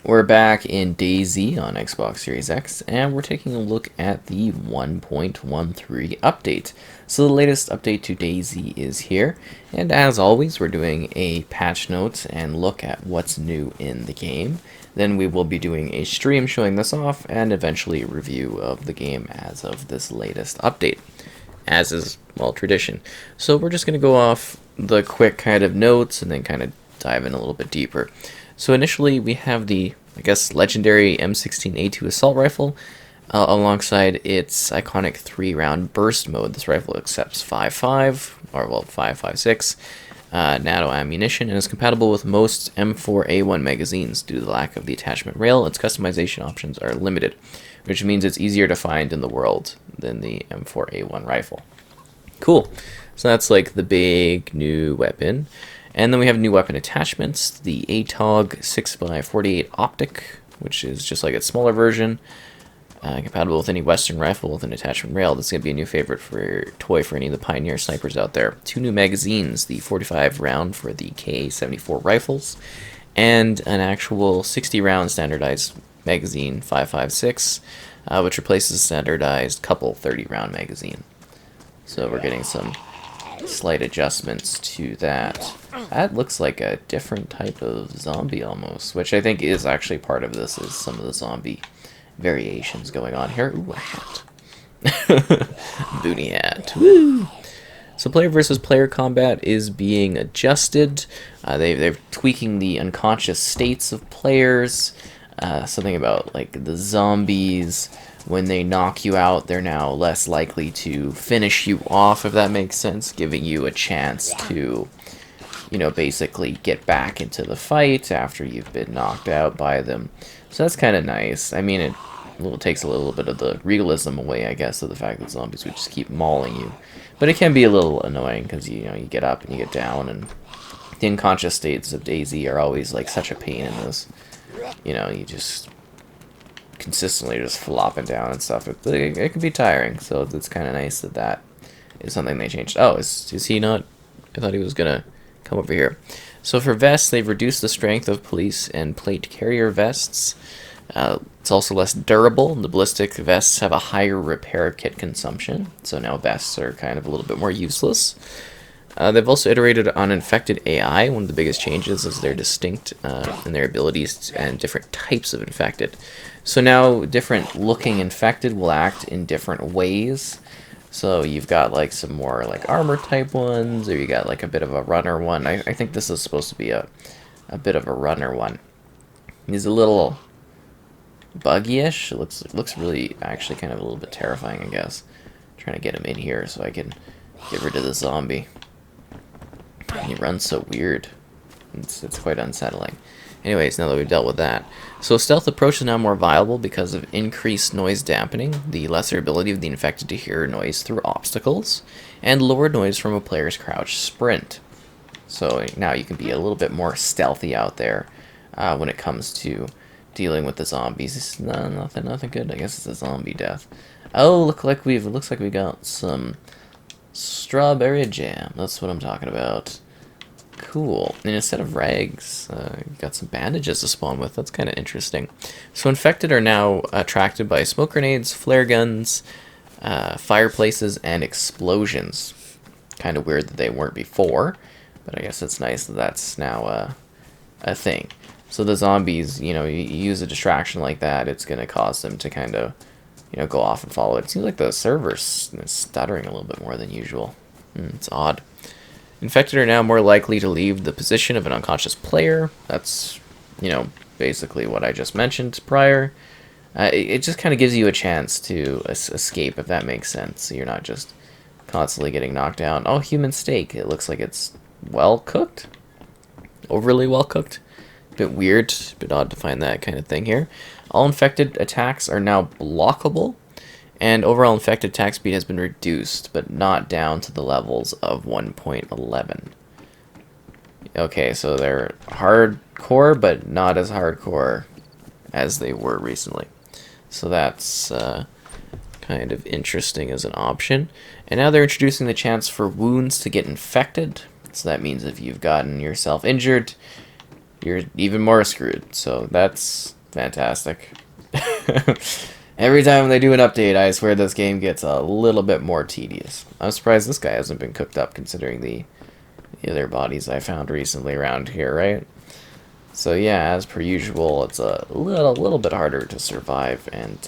We're back in DayZ on Xbox Series X, and we're taking a look at the 1.13 update. So the latest update to DayZ is here, and as always, we're doing a patch notes and look at what's new in the game. Then we will be doing a stream showing this off, and eventually a review of the game as of this latest update, as is, well, tradition. So we're just going to go off the quick kind of notes, and then kind of dive in a little bit deeper. So initially we have the, I guess, legendary M16A2 assault rifle alongside its iconic 3-round burst mode. This rifle accepts 5.5, or well 5.56 NATO ammunition and is compatible with most M4A1 magazines. Due to the lack of the attachment rail, its customization options are limited, which means it's easier to find in the world than the M4A1 rifle. Cool. So that's like the big new weapon. And then we have new weapon attachments, the ATOG 6x48 optic, which is just like its smaller version, compatible with any Western rifle with an attachment rail. This is going to be a new favorite toy for any of the Pioneer snipers out there. 2 new magazines, the 45 round for the K74 rifles, and an actual 60 round standardized magazine 5.56, which replaces standardized couple 30 round magazine. So we're getting some slight adjustments to that. That looks like a different type of zombie almost, which I think is actually part of this, is some of the zombie variations going on here. Ooh, a hat. Booty hat. Woo! So player versus player combat is being adjusted. They're tweaking the unconscious states of players. Something about like the zombies, when they knock you out, they're now less likely to finish you off, if that makes sense, giving you a chance to, you know, basically get back into the fight after you've been knocked out by them. So that's kind of nice. I mean, it takes a little bit of the realism away, I guess, of the fact that zombies would just keep mauling you. But it can be a little annoying because, you know, you get up and you get down, and the unconscious states of DayZ are always like such a pain in this. You know, you just consistently just flopping down and stuff. It can be tiring, so it's kind of nice that that is something they changed. Oh, is he not? I thought he was gonna come over here. So for vests, they've reduced the strength of police and plate carrier vests. It's also less durable. The ballistic vests have a higher repair kit consumption, so now vests are kind of a little bit more useless. They've also iterated on infected AI. One of the biggest changes is they're distinct in their abilities and different types of infected. So now different looking infected will act in different ways. So you've got like some more like armor type ones, or you got like a bit of a runner one. I think this is supposed to be a bit of a runner one. He's a little buggy-ish. It looks really actually kind of a little bit terrifying, I guess. Trying to get him in here so I can get rid of the zombie. He runs so weird. It's quite unsettling. Anyways, now that we've dealt with that. So stealth approach is now more viable because of increased noise dampening, the lesser ability of the infected to hear noise through obstacles, and lower noise from a player's crouch sprint. So now you can be a little bit more stealthy out there when it comes to dealing with the zombies. Nothing good. I guess it's a zombie death. Oh, looks like we got some strawberry jam. That's what I'm talking about. Cool. And instead of rags, you've got some bandages to spawn with. That's kind of interesting. So infected are now attracted by smoke grenades, flare guns, fireplaces, and explosions. Kind of weird that they weren't before, but I guess it's nice that that's now a thing. So the zombies, you know, you use a distraction like that, it's going to cause them to kind of, you know, go off and follow it. It seems like the server's stuttering a little bit more than usual. It's odd. Infected are now more likely to leave the position of an unconscious player. That's, you know, basically what I just mentioned prior. It just kind of gives you a chance to escape, if that makes sense. So you're not just constantly getting knocked down. Oh, human steak. It looks like it's well cooked. Overly well cooked. A bit weird, a bit odd to find that kind of thing here. All infected attacks are now blockable. And overall infected attack speed has been reduced, but not down to the levels of 1.11. Okay, so they're hardcore, but not as hardcore as they were recently. So that's kind of interesting as an option. And now they're introducing the chance for wounds to get infected. So that means if you've gotten yourself injured, you're even more screwed. So that's fantastic. Every time they do an update, I swear this game gets a little bit more tedious. I'm surprised this guy hasn't been cooked up considering the other bodies I found recently around here, right? So yeah, as per usual, it's a little bit harder to survive and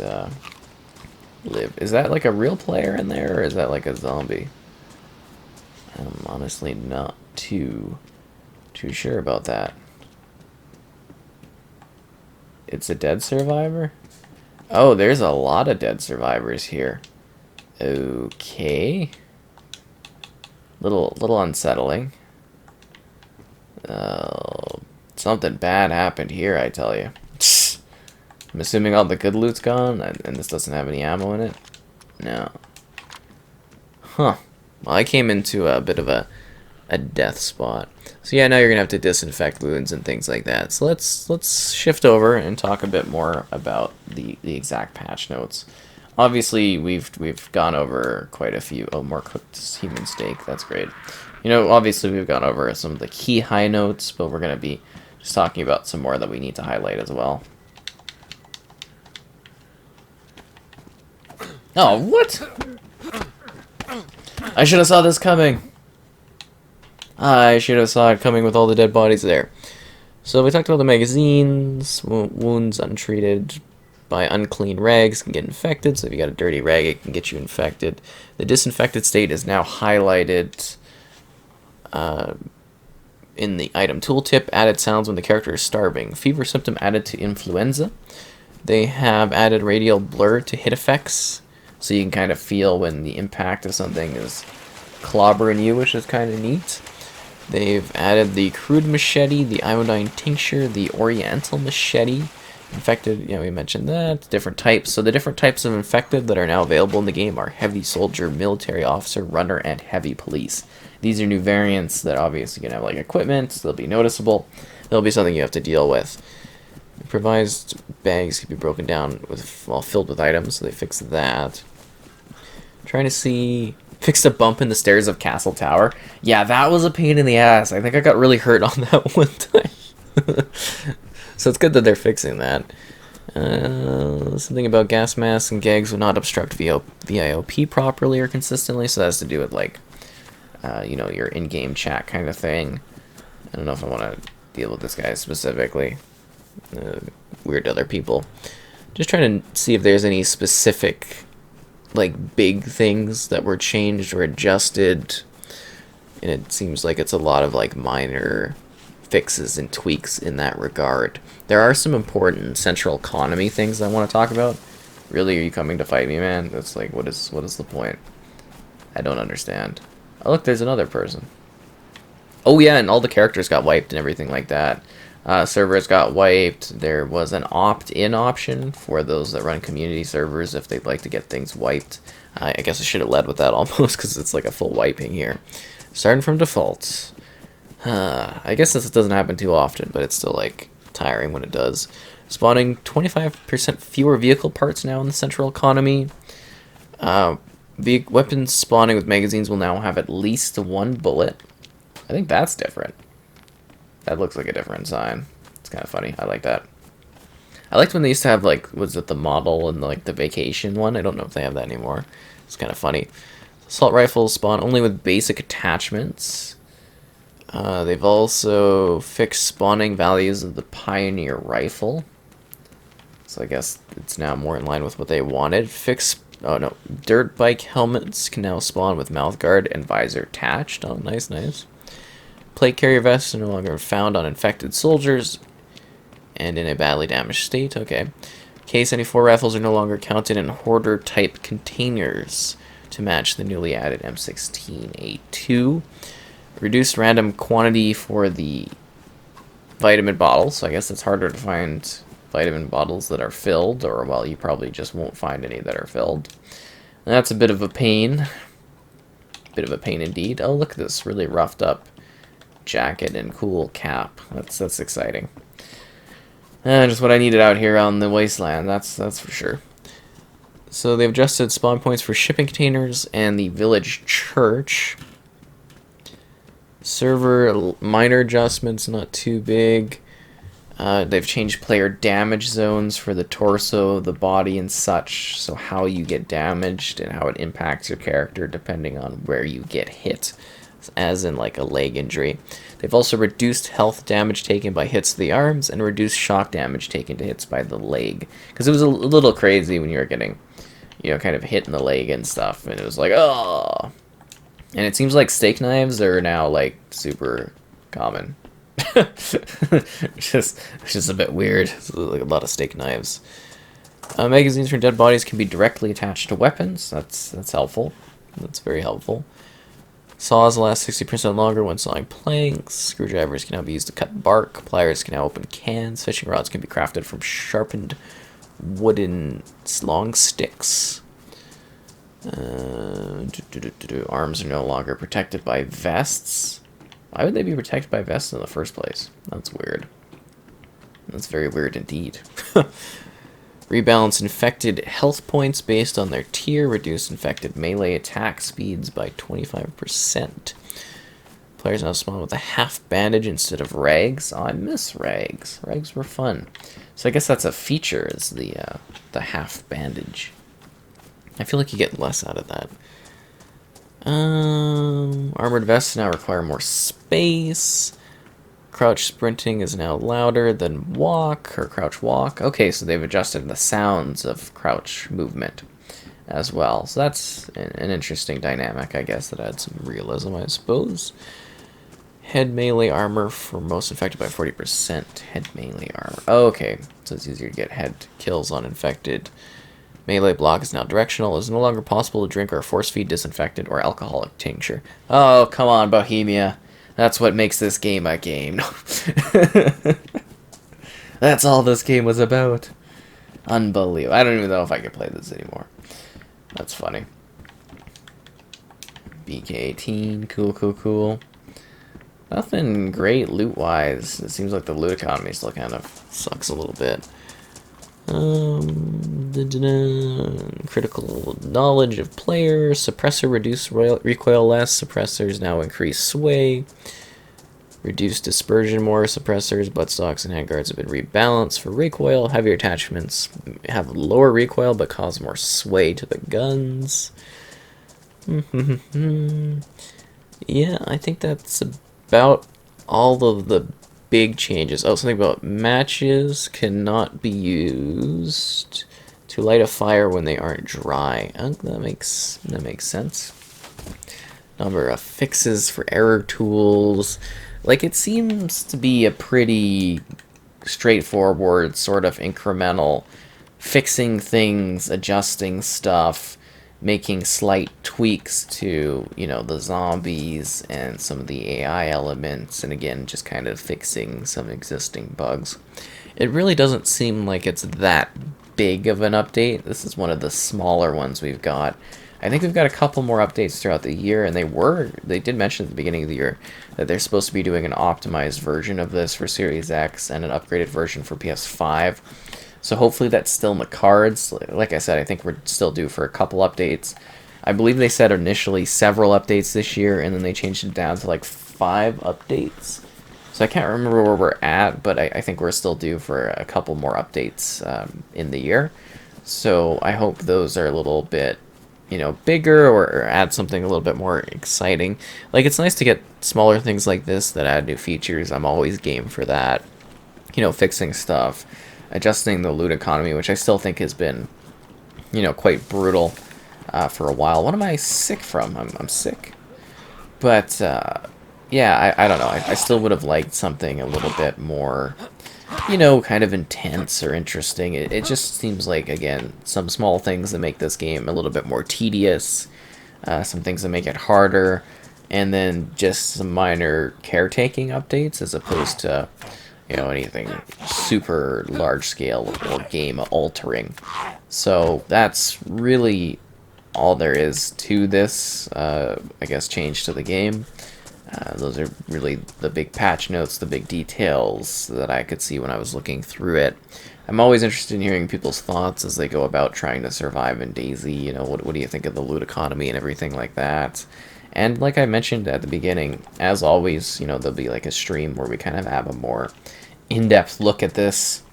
live. Is that like a real player in there, or is that like a zombie? I'm honestly not too sure about that. It's a dead survivor? Oh, there's a lot of dead survivors here. Okay. Little unsettling. Something bad happened here, I tell you. I'm assuming all the good loot's gone, and this doesn't have any ammo in it? No. Huh. Well, I came into a bit of a death spot. So yeah, now you're gonna have to disinfect wounds and things like that. So let's shift over and talk a bit more about the exact patch notes. Obviously, we've gone over quite a few. Oh, more cooked human steak. That's great. You know, obviously we've gone over some of the key high notes, but we're gonna be just talking about some more that we need to highlight as well. Oh, what? I should have saw this coming. I should have saw it coming with all the dead bodies there. So we talked about the magazines. Wounds untreated by unclean rags can get infected. So if you got a dirty rag, it can get you infected. The disinfected state is now highlighted in the item tooltip. Added sounds when the character is starving. Fever symptom added to influenza. They have added radial blur to hit effects, so you can kind of feel when the impact of something is clobbering you, which is kind of neat. They've added the crude machete, the iodine tincture, the oriental machete. Infected, we mentioned that. Different types. So the different types of infected that are now available in the game are heavy soldier, military officer, runner, and heavy police. These are new variants that obviously can have like equipment, so they'll be noticeable. They'll be something you have to deal with. Improvised bags can be broken down while filled with items, so they fixed that. Trying to see... Fixed a bump in the stairs of Castle Tower. Yeah, that was a pain in the ass. I think I got really hurt on that one time. So it's good that they're fixing that. Something about gas masks and gags will not obstruct VIOP properly or consistently, so that has to do with, like, your in-game chat kind of thing. I don't know if I want to deal with this guy specifically. Weird other people. Just trying to see if there's any specific, like, big things that were changed or adjusted. And it seems like it's a lot of, like, minor fixes and tweaks in that regard. There are some important central economy things I want to talk about. Really, are you coming to fight me, man? That's like, what is the point? I don't understand. Oh, look, there's another person. Oh, yeah, and all the characters got wiped and everything like that. Servers got wiped. There was an opt-in option for those that run community servers if they'd like to get things wiped. I guess I should have led with that almost because it's like a full wiping here. Starting from default. I guess this doesn't happen too often, but it's still like tiring when it does. Spawning 25% fewer vehicle parts now in the central economy. Weapons spawning with magazines will now have at least one bullet. I think that's different. That looks like a different sign. It's kind of funny. I like that. I liked when they used to have, like, was it the model and, like, the vacation one? I don't know if they have that anymore. It's kind of funny. Assault rifles spawn only with basic attachments. They've also fixed spawning values of the Pioneer rifle. So I guess it's now more in line with what they wanted. Dirt bike helmets can now spawn with mouthguard and visor attached. Oh, nice, nice. Plate carrier vests are no longer found on infected soldiers and in a badly damaged state. Okay. K-74 rifles are no longer counted in hoarder-type containers to match the newly added M16A2. Reduced random quantity for the vitamin bottles. So I guess it's harder to find vitamin bottles that are filled, or, well, you probably just won't find any that are filled. And that's a bit of a pain. Bit of a pain indeed. Oh, look at this really roughed up jacket and cool cap. That's exciting. Just what I needed out here on the wasteland. That's for sure. So they've adjusted spawn points for shipping containers and the village church. Server minor adjustments, not too big. They've changed player damage zones for the torso, the body, and such, so how you get damaged and how it impacts your character depending on where you get hit, as in like a leg injury. They've also reduced health damage taken by hits to the arms and reduced shock damage taken to hits by the leg. Because it was a little crazy when you were getting, kind of hit in the leg and stuff, and it was like, oh. And it seems like steak knives are now like super common. It's just a bit weird. It's like a lot of steak knives. Magazines for dead bodies can be directly attached to weapons. That's helpful. That's very helpful. Saws last 60% longer when sawing planks. Screwdrivers can now be used to cut bark. Pliers can now open cans. Fishing rods can be crafted from sharpened wooden long sticks. Arms are no longer protected by vests. Why would they be protected by vests in the first place? That's weird. That's very weird indeed. Rebalance infected health points based on their tier. Reduce infected melee attack speeds by 25%. Players now spawn with a half bandage instead of rags. Oh, I miss rags. Rags were fun. So I guess that's a feature, is the half bandage. I feel like you get less out of that. Armored vests now require more space. Crouch sprinting is now louder than walk, or crouch walk. Okay, so they've adjusted the sounds of crouch movement as well. So that's an interesting dynamic, I guess, that adds some realism, I suppose. Head melee armor for most infected by 40%. Head melee armor. Okay, so it's easier to get head kills on infected. Melee block is now directional. It is no longer possible to drink or force feed disinfectant or alcoholic tincture. Oh, come on, Bohemia. That's what makes this game a game. That's all this game was about. Unbelievable. I don't even know if I can play this anymore. That's funny. BK18. Cool, cool, cool. Nothing great loot-wise. It seems like the loot economy still kind of sucks a little bit. Critical knowledge of players. Suppressor reduce recoil less. Suppressors now increase sway. Reduce dispersion more. Suppressors, buttstocks, and handguards have been rebalanced for recoil. Heavier attachments have lower recoil but cause more sway to the guns. Yeah, I think that's about all of the big changes. Oh, something about matches cannot be used to light a fire when they aren't dry. That makes sense. Number of fixes for error tools. Like, it seems to be a pretty straightforward, sort of incremental, fixing things, adjusting stuff, making slight tweaks to, the zombies and some of the AI elements, and again, just kind of fixing some existing bugs. It really doesn't seem like it's that big of an update. This is one of the smaller ones we've got. I think we've got a couple more updates throughout the year, and they did mention at the beginning of the year that they're supposed to be doing an optimized version of this for Series X and an upgraded version for PS5. So hopefully that's still in the cards. Like I said, I think we're still due for a couple updates. I believe they said initially several updates this year, and then they changed it down to like 5 updates. So I can't remember where we're at, but I think we're still due for a couple more updates in the year. So I hope those are a little bit, bigger or add something a little bit more exciting. Like, it's nice to get smaller things like this that add new features. I'm always game for that. Fixing stuff. Adjusting the loot economy, which I still think has been, quite brutal for a while. What am I sick from? I'm sick. But, yeah, I don't know. I still would have liked something a little bit more, kind of intense or interesting. It just seems like, again, some small things that make this game a little bit more tedious, some things that make it harder, and then just some minor caretaking updates as opposed to anything super large scale or game altering. So that's really all there is to this, I guess, change to the game. Those are really the big patch notes, the big details that I could see when I was looking through it. I'm always interested in hearing people's thoughts as they go about trying to survive in DayZ. What do you think of the loot economy and everything like that? And like I mentioned at the beginning, as always, there'll be like a stream where we kind of have a more in-depth look at this.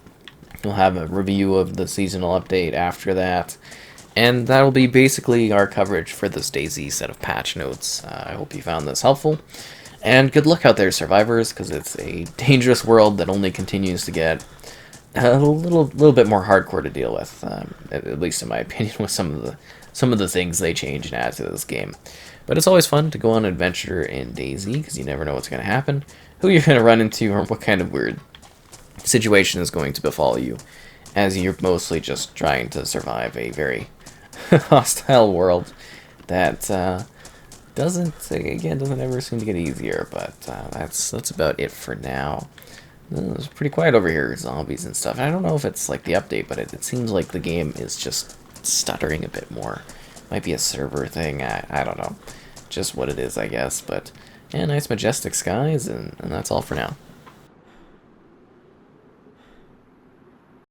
We'll have a review of the seasonal update after that. And that'll be basically our coverage for this DayZ set of patch notes. I hope you found this helpful. And good luck out there, survivors, because it's a dangerous world that only continues to get a little bit more hardcore to deal with, at least in my opinion, with some of the things they change and add to this game. But it's always fun to go on an adventure in DayZ, because you never know what's going to happen, who you're going to run into, or what kind of weird situation is going to befall you, as you're mostly just trying to survive a very hostile world that doesn't ever seem to get easier. But that's about it for now. It's pretty quiet over here, zombies and stuff. I don't know if it's like the update, but it seems like the game is just stuttering a bit more. Might be a server thing, I don't know. Just what it is, I guess. But yeah, nice majestic skies, and that's all for now.